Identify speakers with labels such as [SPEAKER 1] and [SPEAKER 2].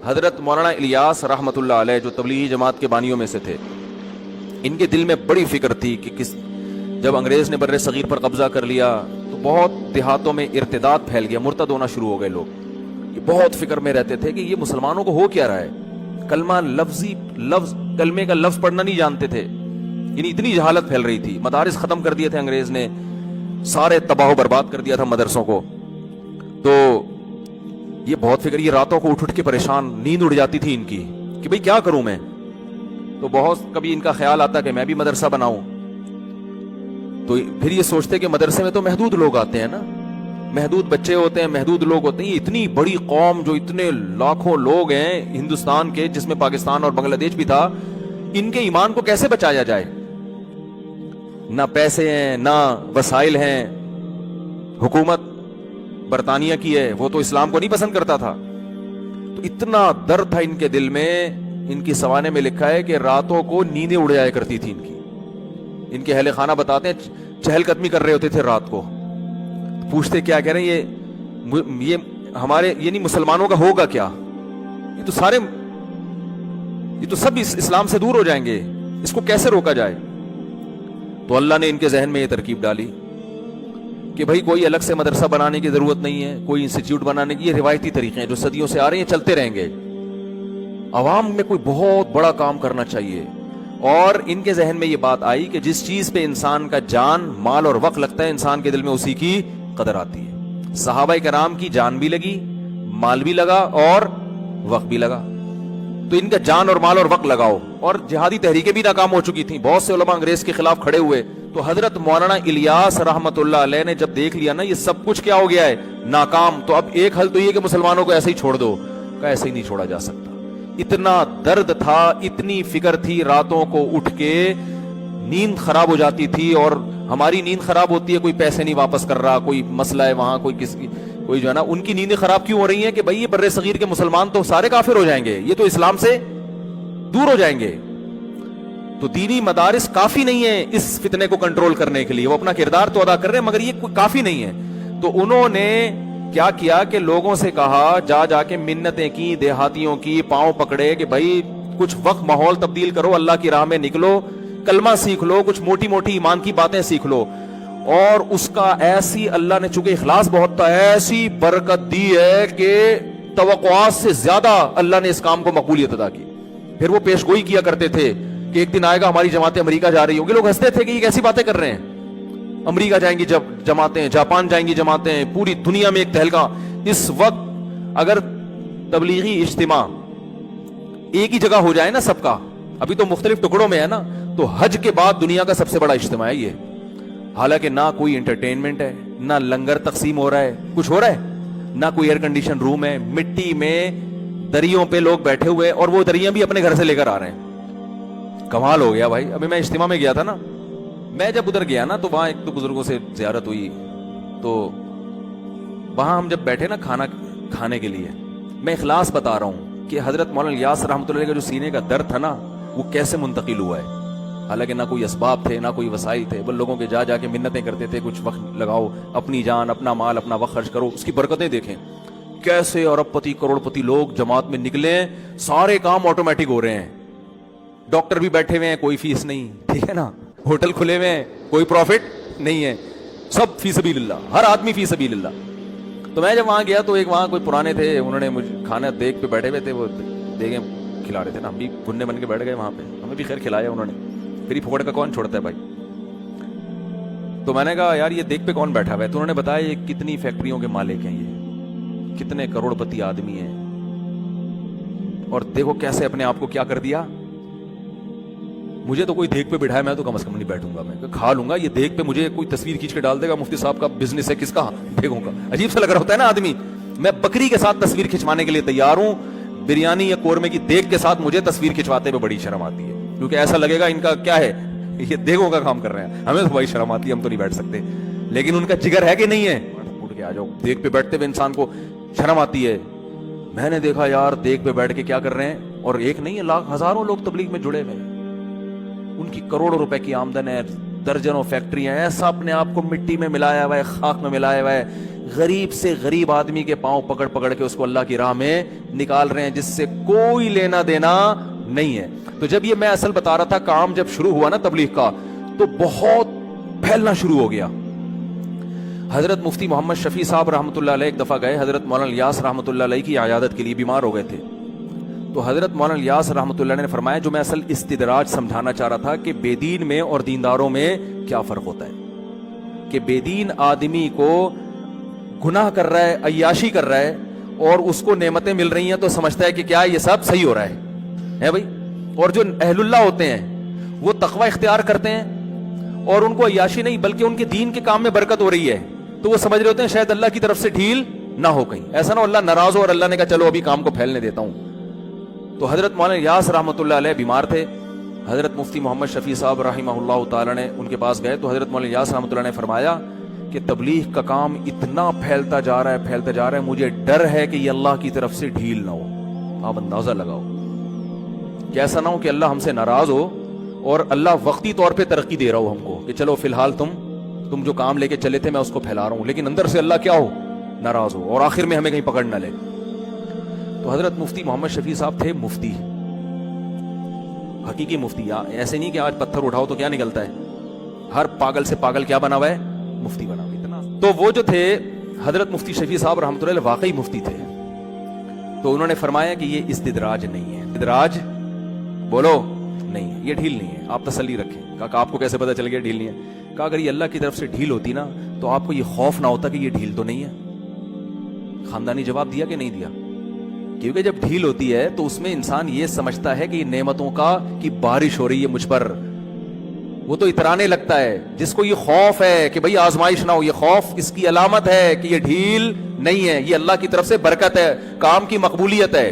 [SPEAKER 1] حضرت مولانا الیاس رحمۃ اللہ علیہ جو تبلیغی جماعت کے بانیوں میں سے تھے، ان کے دل میں بڑی فکر تھی کہ جب انگریز نے بر صغیر پر قبضہ کر لیا تو بہت دیہاتوں میں ارتداد پھیل گیا، مرتد ہونا شروع ہو گئے لوگ. یہ بہت فکر میں رہتے تھے کہ یہ مسلمانوں کو ہو کیا رہا ہے. کلمے کا لفظ پڑھنا نہیں جانتے تھے، یعنی اتنی جہالت پھیل رہی تھی. مدارس ختم کر دیے تھے انگریز نے، سارے تباہ و برباد کر دیا تھا مدرسوں کو. تو یہ بہت فکر، یہ راتوں کو اٹھ کے پریشان، نیند اڑ جاتی تھی ان کی کہ بھئی کیا کروں میں. تو بہت کبھی ان کا خیال آتا کہ میں بھی مدرسہ بناؤں. تو پھر یہ سوچتے کہ مدرسے میں تو محدود لوگ آتے ہیں نا، محدود بچے ہوتے ہیں، محدود لوگ ہوتے ہیں. یہ اتنی بڑی قوم جو اتنے لاکھوں لوگ ہیں ہندوستان کے، جس میں پاکستان اور بنگلہ دیش بھی تھا، ان کے ایمان کو کیسے بچایا جائے. نہ پیسے ہیں، نہ وسائل ہیں. حکومت برطانیہ کی ہے، وہ تو اسلام کو نہیں پسند کرتا تھا. تو اتنا درد تھا ان کے دل میں. ان کی سوانے میں لکھا ہے کہ راتوں کو نیندیں اڑ جایا کرتی تھی ان کے اہل خانہ بتاتے ہیں چہل قدمی کر رہے ہوتے تھے رات کو. پوچھتے کیا کہہ رہے ہیں یہ ہمارے یعنی مسلمانوں کا ہوگا کیا، یہ تو سب اسلام سے دور ہو جائیں گے، اس کو کیسے روکا جائے. تو اللہ نے ان کے ذہن میں یہ ترکیب ڈالی کہ بھائی کوئی الگ سے مدرسہ بنانے کی ضرورت نہیں ہے، کوئی انسٹیٹیوٹ بنانے کی. یہ روایتی طریقے ہیں جو صدیوں سے آ رہے ہیں، چلتے رہیں گے. عوام میں کوئی بہت بڑا کام کرنا چاہیے. اور ان کے ذہن میں یہ بات آئی کہ جس چیز پہ انسان کا جان، مال اور وقت لگتا ہے، انسان کے دل میں اسی کی قدر آتی ہے. صحابہ کرام کی جان بھی لگی، مال بھی لگا اور وقت بھی لگا. تو ان کا جان اور مال اور وقت لگاؤ. اور جہادی تحریکیں بھی ناکام ہو چکی تھیں، بہت سے علماء انگریز کے خلاف کھڑے ہوئے. تو حضرت مولانا الیاس رحمت اللہ علیہ نے جب دیکھ لیا نا یہ سب کچھ کیا ہو گیا ہے، ناکام، تو اب ایک حل تو یہ کہ مسلمانوں کو ایسے ہی چھوڑ دو. کہ ایسے ہی نہیں چھوڑا جا سکتا. اتنا درد تھا، اتنی فکر تھی. راتوں کو اٹھ کے نیند خراب ہو جاتی تھی. اور ہماری نیند خراب ہوتی ہے، کوئی پیسے نہیں واپس کر رہا، کوئی مسئلہ ہے وہاں، کوئی جو ہے نا. ان کی نیندیں خراب کیوں ہو رہی ہیں کہ بھائی یہ بر صغیر کے مسلمان تو سارے کافر ہو جائیں گے، یہ تو اسلام سے دور ہو جائیں گے. تو دینی مدارس کافی نہیں ہے اس فتنے کو کنٹرول کرنے کے لیے. وہ اپنا کردار تو ادا کر رہے ہیں مگر یہ کافی نہیں ہے. تو انہوں نے کیا کیا کہ لوگوں سے کہا، جا کے منتیں کی، دیہاتیوں کی، پاؤں پکڑے کہ بھائی کچھ وقت ماحول تبدیل کرو، اللہ کی راہ میں نکلو، کلمہ سیکھ لو، کچھ موٹی موٹی ایمان کی باتیں سیکھ لو. اور اس کا ایسی اللہ نے، چونکہ اخلاص بہت تھا، ایسی برکت دی ہے کہ توقعات سے زیادہ اللہ نے اس کام کو مقبولیت ادا کی. پھر وہ پیش گوئی کیا کرتے تھے کہ ایک دن آئے گا ہماری جماعتیں امریکہ جا رہی ہوں گی. لوگ ہنستے تھے کہ یہ کیسی باتیں کر رہے ہیں، امریکہ جائیں گی جب جماعتیں، جاپان جائیں گی جماعتیں، پوری دنیا میں ایک تہلکہ. اس وقت اگر تبلیغی اجتماع ایک ہی جگہ ہو جائے نا سب کا، ابھی تو مختلف ٹکڑوں میں ہے نا، تو حج کے بعد دنیا کا سب سے بڑا اجتماع ہے یہ. حالانکہ نہ کوئی انٹرٹینمنٹ ہے، نہ لنگر تقسیم ہو رہا ہے، کچھ ہو رہا ہے، نہ کوئی ایئر کنڈیشن روم ہے. مٹی میں دریوں پہ لوگ بیٹھے ہوئے، اور وہ دریاں بھی اپنے گھر سے لے کر آ رہے ہیں. کمال ہو گیا بھائی. ابھی میں اجتماع میں گیا تھا نا، میں جب ادھر گیا نا تو وہاں ایک دو بزرگوں سے زیارت ہوئی. تو وہاں ہم جب بیٹھے نا کھانا کھانے کے لیے، میں اخلاص بتا رہا ہوں کہ حضرت مولانا الیاس رحمۃ اللہ علیہ کا جو سینے کا درد تھا نا وہ کیسے منتقل ہوا ہے. حالانکہ نہ کوئی اسباب تھے، نہ کوئی وسائل تھے، وہ لوگوں کے جا کے منتیں کرتے تھے، کچھ وقت لگاؤ، اپنی جان، اپنا مال، اپنا وقت خرچ کرو. اس کی برکتیں دیکھیں کیسے ارب پتی کروڑ پتی لوگ جماعت میں نکلے ہیں. سارے کام آٹومیٹک ہو رہے ہیں. ڈاکٹر بھی بیٹھے ہوئے ہیں، کوئی فیس نہیں، ٹھیک ہے نا. ہوٹل کھلے ہوئے ہیں، کوئی پروفٹ نہیں ہے، سب فی سبیل اللہ، ہر آدمی فی سبیل اللہ. تو میں جب وہاں گیا تو ایک وہاں کوئی پرانے تھے، انہوں نے مجھے کھانا دیگ پہ بیٹھے ہوئے تھے، وہ دیگیں کھلا رہے تھے نا. ہم بھی گھننے بن کے بیٹھ گئے وہاں پہ، ہمیں بھی خیر کھلایا انہوں نے. پھر یہ پھوڑ کا کون چھوڑتا ہے بھائی. تو میں نے کہا یار یہ دیگ پہ کون بیٹھا ہوا ہے. تو انہوں نے بتایا یہ کتنی فیکٹریوں کے مالک ہیں، یہ کتنے کروڑ پتی آدمی ہیں، اور دیکھو کیسے اپنے آپ کو کیا کر دیا. مجھے تو کوئی دیگ پہ بٹھائے میں تو کم از کم نہیں بیٹھوں گا، میں کھا لوں گا. یہ دیگ پہ مجھے کوئی تصویر کھینچ کے ڈال دے گا، مفتی صاحب کا بزنس ہے، کس کا دیکھوں گا. عجیب سا لگ رہا ہوتا ہے نا آدمی. میں بکری کے ساتھ تصویر کھنچوانے کے لیے تیار ہوں، بریانی یا قورمے کی دیگ کے ساتھ مجھے تصویر کھنچواتے ہوئے بڑی شرم آتی ہے، کیونکہ ایسا لگے گا ان کا کیا ہے، یہ دیگوں کا کام کر رہے ہیں. ہمیں تو بڑی شرم آتی ہے، ہم تو نہیں بیٹھ سکتے. لیکن ان کا جگر ہے کہ نہیں ہے. اٹھ کے آ جاؤ. دیگ پہ بیٹھتے ہوئے انسان کو شرم آتی ہے. میں نے دیکھا یار دیگ پہ بیٹھ کے کیا کر رہے ہیں، اور ایک نہیں ہے، لاکھ ہزاروں لوگ تبلیغ میں جڑے ہوئے ہیں. ان کی کروڑوں روپے کی آمدن ہے، درجنوں فیکٹریاں ہیں, ایسا اپنے آپ کو مٹی میں ملایا ہوا ہے, خاک میں ملایا ہوا ہے, غریب سے غریب آدمی کے پاؤں پکڑ پکڑ کے اس کو اللہ کی راہ میں نکال رہے ہیں, جس سے کوئی لینا دینا نہیں ہے. تو جب یہ میں اصل بتا رہا تھا, کام جب شروع ہوا نا تبلیغ کا, تو بہت پھیلنا شروع ہو گیا. حضرت مفتی محمد شفیع صاحب رحمۃ اللہ علیہ ایک دفعہ گئے حضرت مولانا الیاس رحمۃ اللہ علیہ کی عیادت کے لیے, بیمار ہو گئے تھے. تو حضرت مولانا الیاس رحمۃ اللہ علیہ نے فرمایا, جو میں اصل استدراج سمجھانا چاہ رہا تھا کہ بے دین میں اور دینداروں میں کیا فرق ہوتا ہے, کہ بے دین آدمی کو گناہ کر رہا ہے, عیاشی کر رہا ہے, اور اس کو نعمتیں مل رہی ہیں تو سمجھتا ہے کہ کیا یہ سب صحیح ہو رہا ہے بھائی. اور جو اہل اللہ ہوتے ہیں وہ تقوی اختیار کرتے ہیں, اور ان کو عیاشی نہیں بلکہ ان کے دین کے کام میں برکت ہو رہی ہے, تو وہ سمجھ رہے ہوتے ہیں شاید اللہ کی طرف سے ڈھیل نہ ہو, کہیں ایسا نہ ہو اللہ ناراض ہو اور اللہ نے کہا چلو ابھی کام کو پھیلنے دیتا ہوں. تو حضرت مولانا الیاس رحمۃ اللہ علیہ بیمار تھے. حضرت مفتی محمد شفیع صاحب رحمہ اللہ تعالی نے ان کے پاس گئے, تو حضرت مولانا الیاس رحمۃ اللہ نے فرمایا کہ تبلیغ کا کام اتنا پھیلتا جا رہا ہے, مجھے ڈر ہے کہ یہ اللہ کی طرف سے ڈھیل نہ ہو. آپ اندازہ لگاؤ کہ ایسا نہ ہو کہ اللہ ہم سے ناراض ہو اور اللہ وقتی طور پہ ترقی دے رہا ہو ہم کو, کہ چلو فی الحال تم جو کام لے کے چلے تھے میں اس کو پھیلا رہا ہوں, لیکن اندر سے اللہ کیا ہو, ناراض ہو, اور آخر میں ہمیں کہیں پکڑ نہ لے. تو حضرت مفتی محمد شفیع صاحب تھے مفتی, حقیقی مفتی. ایسے نہیں کہ آج پتھر اٹھاؤ تو کیا نکلتا ہے, ہر پاگل سے پاگل کیا بنا ہوا ہے, مفتی بنا ہوا. اتنا تو وہ جو تھے حضرت مفتی شفیع صاحب رحمۃ اللہ علیہ واقعی مفتی تھے. تو انہوں نے فرمایا کہ یہ استدراج نہیں ہے, استدراج بولو نہیں ہے, یہ ڈھیل نہیں ہے, آپ تسلی رکھیں. کہا آپ کو کیسے پتا چل گیا ڈھیل نہیں ہے؟ کہا اگر یہ اللہ کی طرف سے ڈھیل ہوتی نا تو آپ کو یہ خوف نہ ہوتا کہ یہ ڈھیل تو نہیں ہے. خاندانی جواب دیا کہ نہیں دیا؟ کیونکہ جب ڈھیل ہوتی ہے تو اس میں انسان یہ سمجھتا ہے کہ یہ نعمتوں کی بارش ہو رہی ہے مجھ پر, وہ تو اترانے لگتا ہے. جس کو یہ خوف ہے کہ بھئی آزمائش نہ ہو, یہ خوف اس کی علامت ہے کہ یہ ڈھیل نہیں ہے, یہ اللہ کی طرف سے برکت ہے, کام کی مقبولیت ہے.